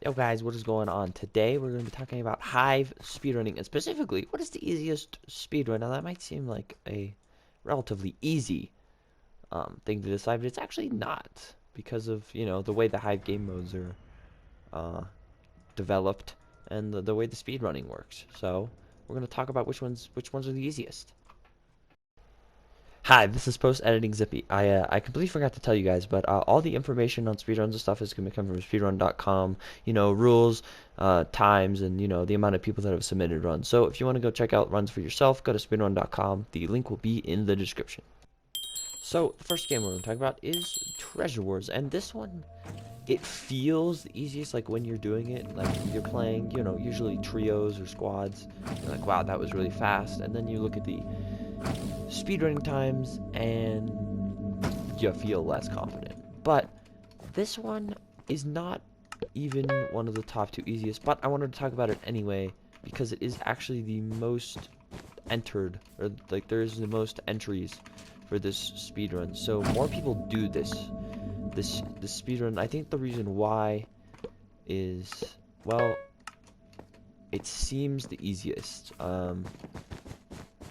Yo guys, what is going on? Today we're going to be talking about Hive speedrunning, and specifically, what is the easiest speedrun? Now that might seem like a relatively easy thing to decide, but it's actually not, because of, the way the Hive game modes are developed and the way the speedrunning works. So we're going to talk about which ones are the easiest. Hi, this is post-editing Zippy. I completely forgot to tell you guys, but all the information on speedruns and stuff is going to come from speedrun.com. Rules, times, and the amount of people that have submitted runs. So if you want to go check out runs for yourself, go to speedrun.com. The link will be in the description. So the first game we're going to talk about is Treasure Wars, and this one, it feels the easiest, like when you're doing it, like you're playing, usually trios or squads. You're like, wow, that was really fast, and then you look at the speedrunning times and you feel less confident. But this one is not even one of the top two easiest, but I wanted to talk about it anyway because it is actually the most entered, or like there's the most entries for this speedrun. So more people do this speedrun. I think the reason why is, well, it seems the easiest.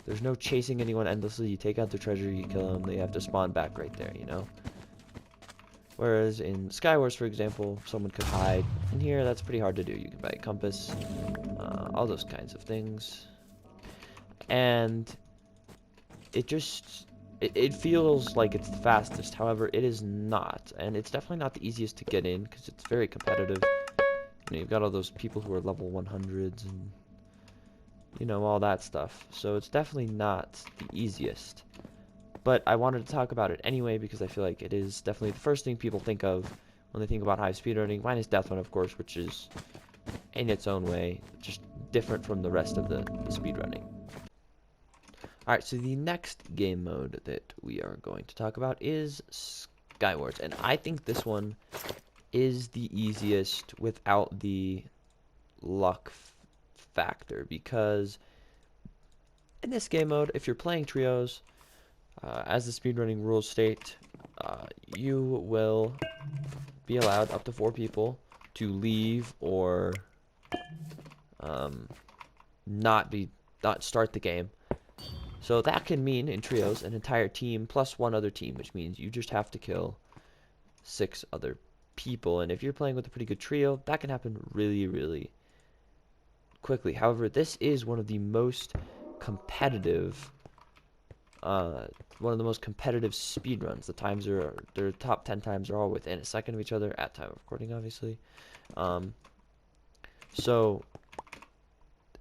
There's no chasing anyone endlessly. You take out the treasure, you kill them, they have to spawn back right there, Whereas in Skywars, for example, someone could hide. In here, that's pretty hard to do. You can buy a compass, all those kinds of things. And it just, it feels like it's the fastest. However, it is not. And it's definitely not the easiest to get in because it's very competitive. You've got all those people who are level 100s and all that stuff. So it's definitely not the easiest. But I wanted to talk about it anyway because I feel like it is definitely the first thing people think of when they think about Hive speedrunning, minus Death One, of course, which is in its own way just different from the rest of the speedrunning. Alright, so the next game mode that we are going to talk about is Skywars, and I think this one is the easiest without the luck factor, because in this game mode, if you're playing trios, as the speedrunning rules state, you will be allowed up to 4 people to leave or not start the game. So that can mean in trios an entire team plus one other team, which means you just have to kill 6 other people. And if you're playing with a pretty good trio, that can happen really, really quickly. However, this is one of the most competitive speedruns. The times their top 10 times are all within a second of each other at time of recording, obviously. So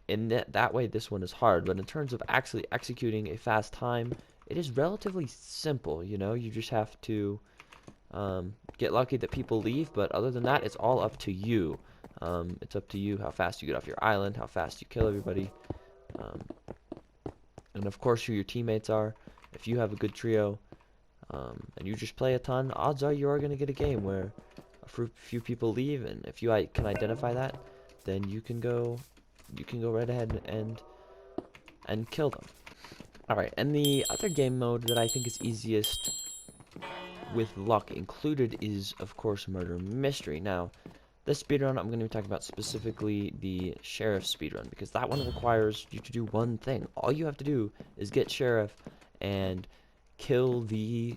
in that way, this one is hard. But in terms of actually executing a fast time, it is relatively simple. You just have to get lucky that people leave. But other than that, it's all up to you. It's up to you how fast you get off your island, how fast you kill everybody, and of course who your teammates are. If you have a good trio and you just play a ton, odds are you are going to get a game where a few people leave, and if you can identify that, then you can go right ahead and kill them. Alright, and the other game mode that I think is easiest with luck included is, of course, Murder Mystery. Now, this speedrun, I'm going to be talking about specifically the Sheriff speedrun, because that one requires you to do one thing. All you have to do is get Sheriff and kill the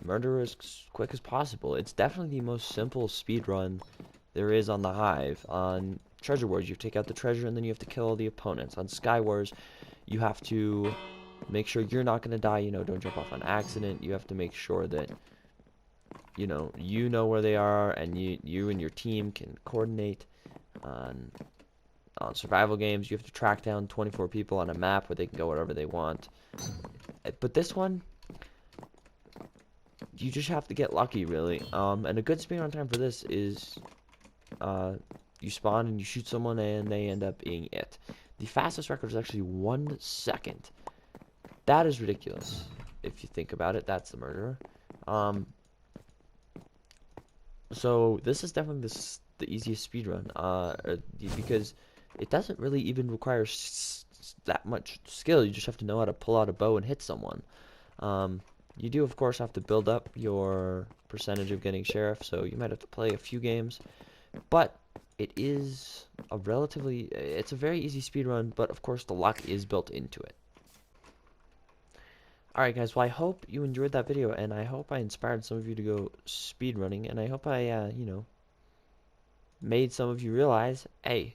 murderer as quick as possible. It's definitely the most simple speedrun there is on the Hive. On Treasure Wars, you take out the treasure and then you have to kill all the opponents. On Skywars, you have to make sure you're not going to die, don't jump off on accident. You have to make sure that you know where they are, and you and your team can coordinate. On survival games, you have to track down 24 people on a map where they can go wherever they want. But this one, you just have to get lucky, really. And a good speedrun time for this is you spawn and you shoot someone and they end up being it. The fastest record is actually 1 second. That is ridiculous. If you think about it, that's the murderer. So this is definitely the easiest speedrun, because it doesn't really even require that much skill. You just have to know how to pull out a bow and hit someone. You do, of course, have to build up your percentage of getting Sheriff, so you might have to play a few games. But it is a relatively, it's a very easy speed run, but of course the luck is built into it. Alright guys, well I hope you enjoyed that video, and I hope I inspired some of you to go speed running, and I hope I, you know, made some of you realize, hey,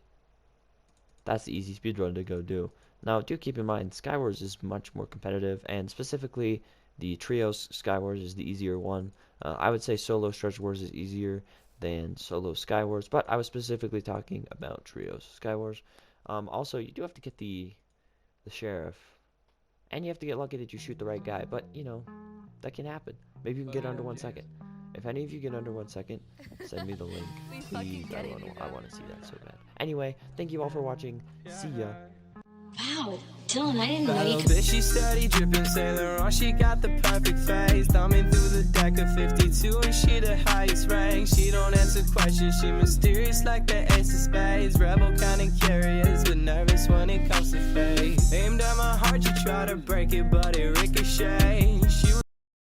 that's the easy speed run to go do. Now, do keep in mind, Skywars is much more competitive, and specifically, the Trios Skywars is the easier one. I would say Solo Stretch Wars is easier than Solo Skywars, but I was specifically talking about Trios Skywars. Also, you do have to get the Sheriff, and you have to get lucky that you shoot the right guy, but, you know, that can happen. Maybe you can get under 1 second. If any of you get under 1 second, send me the link, please. I want to see that so bad. Anyway, thank you all for watching. See ya. Wow, Dylan, I didn't know you could. Bitch, she steady dripping Saint Laurent. She got the perfect face. Thumbing through the deck of 52, and she the highest rank. She don't answer questions. She mysterious like the ace of spades. Rebel kind of curious, but nervous when it comes to fate. Aimed at my heart, she tried to break it, but it ricocheted. She